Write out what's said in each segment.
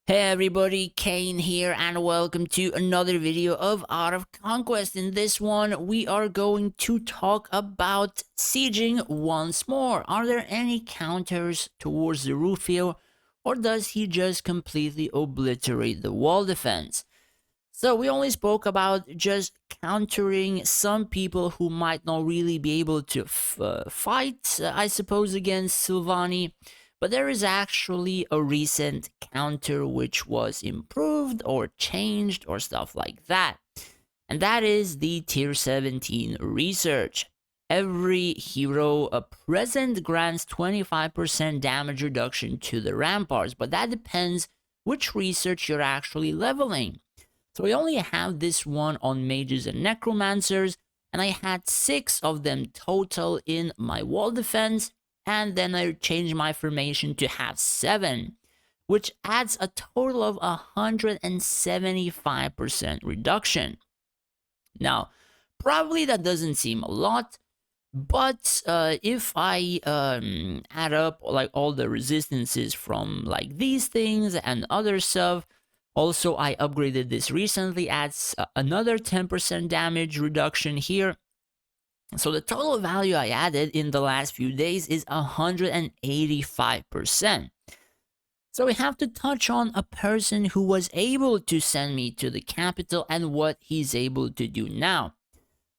Hey everybody, Kane here and welcome to another video of Art of Conquest. In this one, we are going to talk about sieging once more. Are there any counters towards the Rufio, or does he just completely obliterate the wall defense? So we only spoke about just countering some people who might not really be able to fight, I suppose, against Silvani. But there is actually a recent counter which was improved or changed or stuff like that. And that is the tier 17 research. Every hero present grants 25% damage reduction to the ramparts, but that depends which research you're actually leveling. So I only have this one on mages and necromancers, and I had 6 of them total in my wall defense, and then I changed my formation to have 7, which adds a total of 175% reduction. Now, probably that doesn't seem a lot, but if I add up like all the resistances from like these things and other stuff, also I upgraded this recently, adds another 10% damage reduction here. So the total value I added in the last few days is 185%. So we have to touch on a person who was able to send me to the capital and what he's able to do now.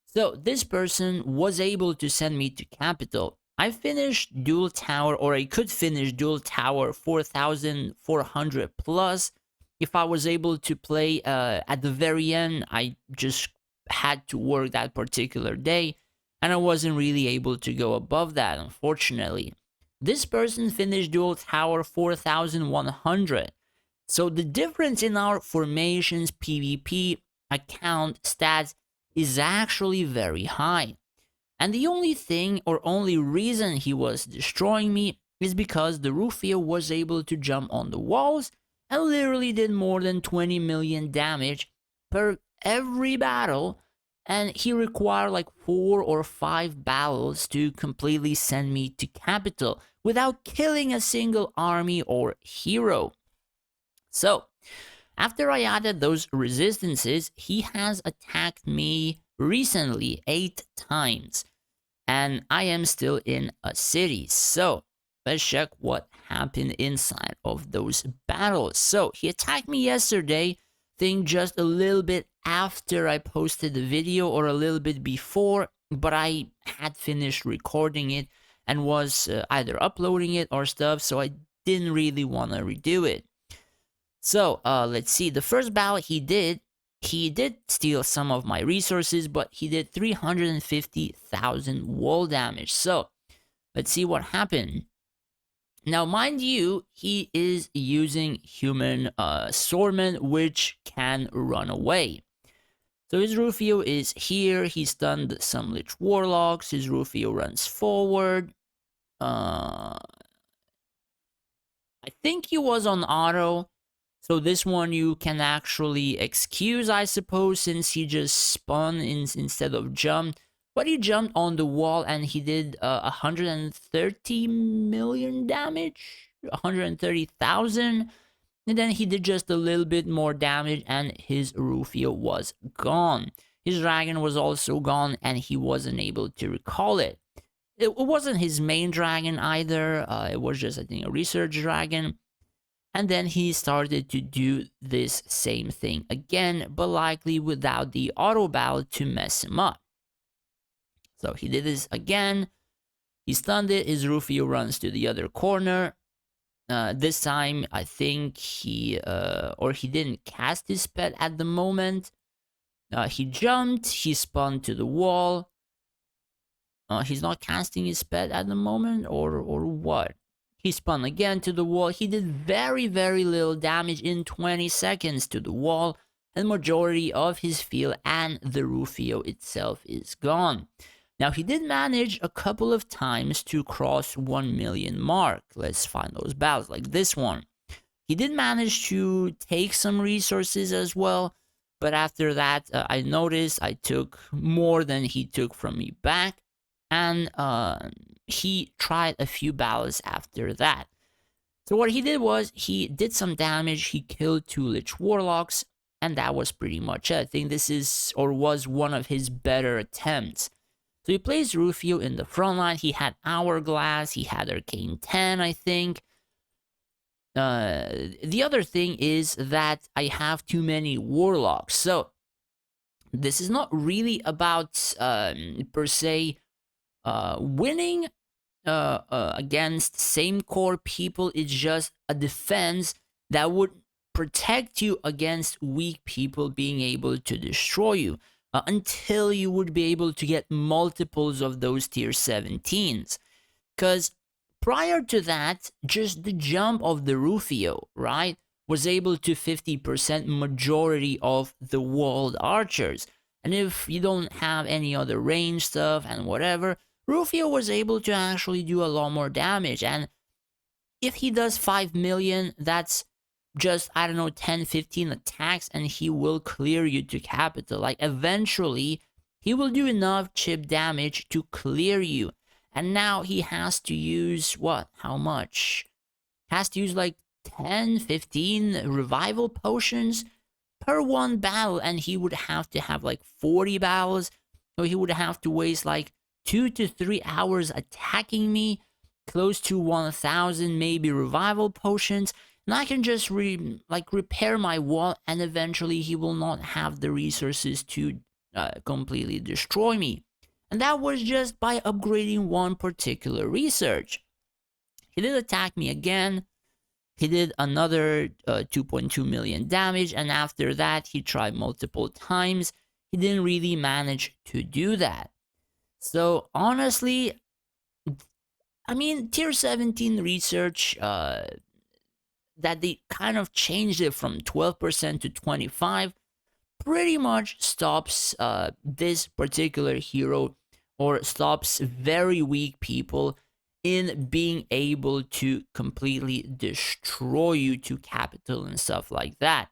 So this person was able to send me to capital. I finished dual tower, or I could finish dual tower 4,400 plus. If I was able to play at the very end, I just had to work that particular day, and I wasn't really able to go above that, unfortunately. This person finished dual tower 4,100. So the difference in our formations, PvP, account, stats is actually very high. And the only thing or only reason he was destroying me is because the Rufio was able to jump on the walls and literally did more than 20 million damage per every battle, and he required like 4 or 5 battles to completely send me to capital without killing a single army or hero. So, after I added those resistances, he has attacked me recently 8 times, and I am still in a city. So, let's check what happened inside of those battles. So, he attacked me yesterday, think just a little bit after I posted the video or a little bit before, but I had finished recording it and was either uploading it or stuff, so I didn't really want to redo it. So let's see. The first battle he did steal some of my resources, but he did 350,000 wall damage. So let's see what happened. Now, mind you, he is using human swordman, which can run away. So his Rufio is here. He stunned some Lich Warlocks. His Rufio runs forward. I think he was on auto. So this one you can actually excuse, I suppose, since he just spun instead of jumped. But he jumped on the wall and he did 130 million damage, 130,000. And then he did just a little bit more damage and his Rufio was gone. His dragon was also gone and he wasn't able to recall it. It wasn't his main dragon either. It was just, I think, a research dragon. And then he started to do this same thing again, but likely without the auto battle to mess him up. So he did this again. He stunned it. His Rufio runs to the other corner. This time, I think he didn't cast his pet at the moment. He jumped. He spun to the wall. He's not casting his pet at the moment, or what? He spun again to the wall. He did very, very little damage in 20 seconds to the wall, and majority of his field and the Rufio itself is gone. Now, he did manage a couple of times to cross 1 million mark. Let's find those battles, like this one. He did manage to take some resources as well, but after that, I noticed I took more than he took from me back, and he tried a few battles after that. So what he did was he did some damage, he killed 2 Lich Warlocks, and that was pretty much it. I think this is or was one of his better attempts. So he plays Rufio in the front line. He had Hourglass, he had Arcane 10, I think. The other thing is that I have too many Warlocks. So this is not really about, per se, winning against same core people. It's just a defense that would protect you against weak people being able to destroy you until you would be able to get multiples of those tier 17s. Because prior to that, just the jump of the Rufio, right, was able to 50% majority of the walled archers. And if you don't have any other range stuff and whatever, Rufio was able to actually do a lot more damage. And if he does 5 million, that's just, I don't know, 10, 15 attacks, and he will clear you to capital. Like, eventually, he will do enough chip damage to clear you. And now he has to use, what? How much? Has to use like 10, 15 revival potions per one battle, and he would have to have like 40 battles. So he would have to waste like 2 to 3 hours attacking me, close to 1,000 maybe revival potions, and I can just repair my wall, and eventually he will not have the resources to completely destroy me. And that was just by upgrading one particular research. He did attack me again. He did another 2.2 million damage, and after that he tried multiple times. He didn't really manage to do that. So honestly, I mean, tier 17 research, that they kind of changed it from 12% to 25, pretty much stops this particular hero, or stops very weak people in being able to completely destroy you to capital and stuff like that.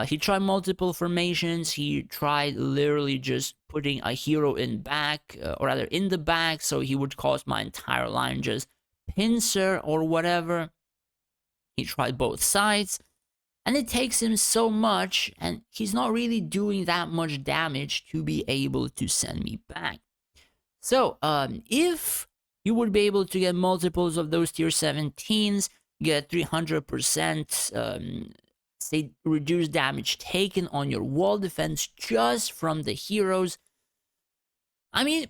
He tried multiple formations. He tried literally just putting a hero in back, or rather in the back, so he would cause my entire line just pincer or whatever. He tried both sides, and it takes him so much, and he's not really doing that much damage to be able to send me back. So, if you would be able to get multiples of those tier 17s, get 300%, say, reduced damage taken on your wall defense just from the heroes, I mean,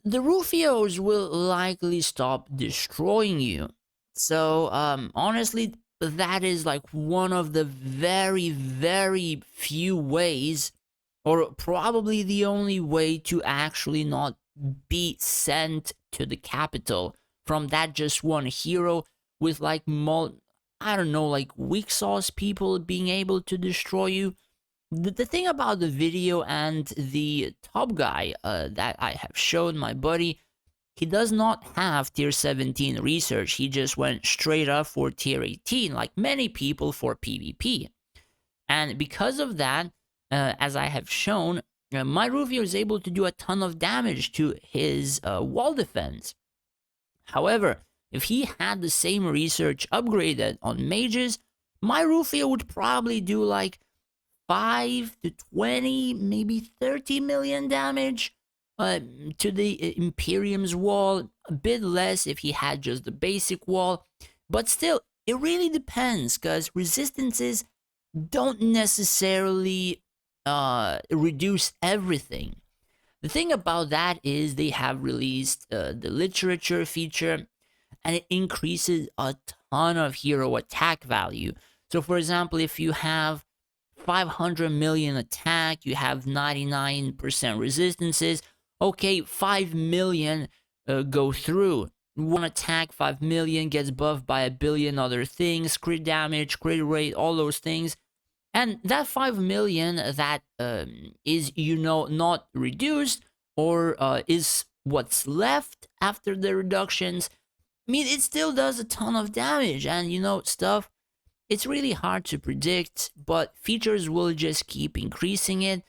the Rufios will likely stop destroying you. So, honestly, that is like one of the very, very few ways, or probably the only way, to actually not be sent to the capital from that just one hero with like I don't know, like weak sauce people being able to destroy you. The thing about the video and the top guy that I have shown, my buddy, he does not have tier 17 research. He just went straight up for tier 18, like many people for PvP. And because of that, as I have shown, my Rufio is able to do a ton of damage to his wall defense. However, if he had the same research upgraded on mages, my Rufio would probably do like 5 to 20, maybe 30 million damage to the Imperium's wall. A bit less if he had just the basic wall. But still, it really depends, because resistances don't necessarily reduce everything. The thing about that is they have released the literature feature, and it increases a ton of hero attack value. So for example, if you have 500 million attack, you have 99% resistances, okay, 5 million go through. One attack, 5 million, gets buffed by a billion other things, crit damage, crit rate, all those things. And that 5 million that is, not reduced, or is what's left after the reductions, I mean, it still does a ton of damage. And, stuff, it's really hard to predict, but features will just keep increasing it,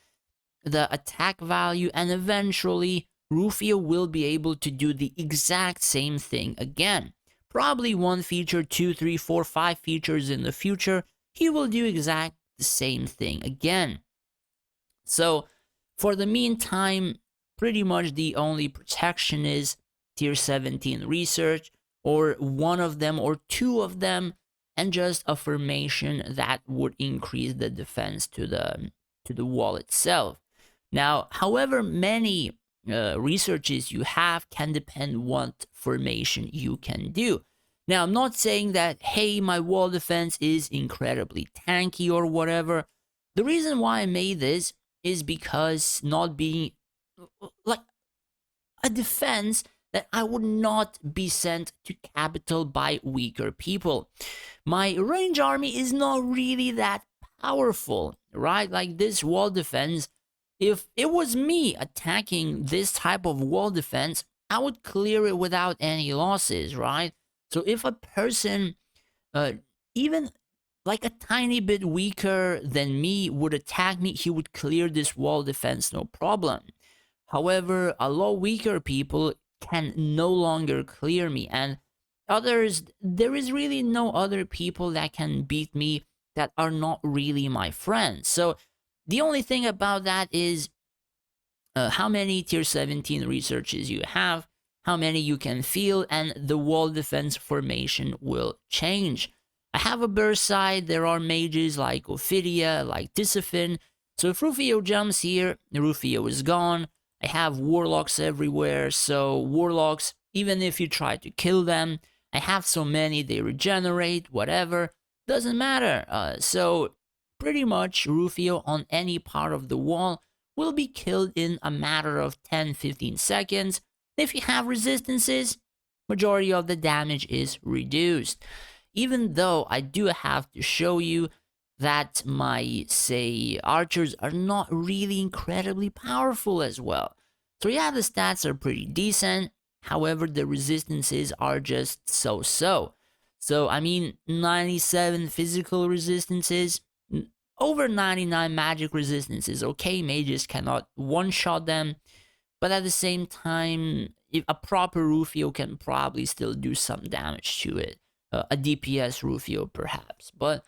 the attack value, and eventually Rufio will be able to do the exact same thing again. probably one feature, two, three, four, five features in the future, he will do exact the same thing again. So for the meantime, pretty much the only protection is tier 17 research, or one of them or two of them, and just a formation that would increase the defense to the wall itself. Now, however many researches you have can depend what formation you can do. Now, I'm not saying that, hey, my wall defense is incredibly tanky or whatever. The reason why I made this is because not being like a defense that I would not be sent to capital by weaker people. My range army is not really that powerful, right? Like this wall defense, if it was me attacking this type of wall defense, I would clear it without any losses, right? So if a person, even like a tiny bit weaker than me, would attack me, he would clear this wall defense no problem. However, a lot weaker people can no longer clear me, and others, there is really no other people that can beat me that are not really my friends. So the only thing about that is how many tier 17 researches you have, how many you can feel, and the wall defense formation will change. I have a burst side, there are mages like Ophidia, like Tisafin, so if Rufio jumps here, Rufio is gone. I have warlocks everywhere, so warlocks, even if you try to kill them, I have so many, they regenerate, whatever, doesn't matter. So pretty much Rufio on any part of the wall will be killed in a matter of 10-15 seconds. If you have resistances, majority of the damage is reduced. Even though I do have to show you that my, say, archers are not really incredibly powerful as well. So yeah, the stats are pretty decent, however the resistances are just so-so. So I mean, 97 physical resistances, over 99 magic resistances. Okay, mages cannot one-shot them, but at the same time, if a proper Rufio can probably still do some damage to it. A DPS Rufio perhaps, but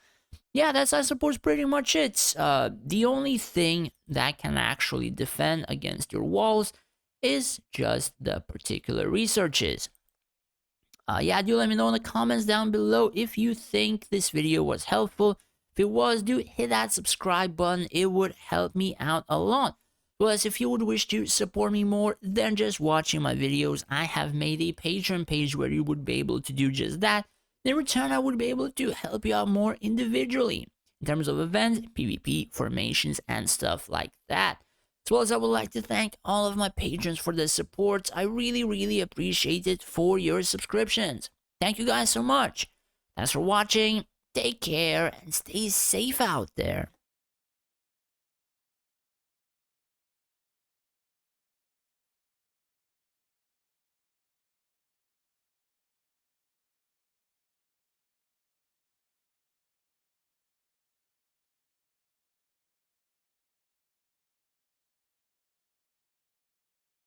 yeah, that's, I suppose, pretty much it. The only thing that can actually defend against your walls is just the particular researches. Yeah, do let me know in the comments down below if you think this video was helpful. If it was, do hit that subscribe button. It would help me out a lot. Plus, if you would wish to support me more than just watching my videos, I have made a Patreon page where you would be able to do just that. In return, I would be able to help you out more individually in terms of events, PvP, formations, and stuff like that. As well as I would like to thank all of my patrons for the support. I really appreciate it for your subscriptions. Thank you guys so much. Thanks for watching. Take care and stay safe out there.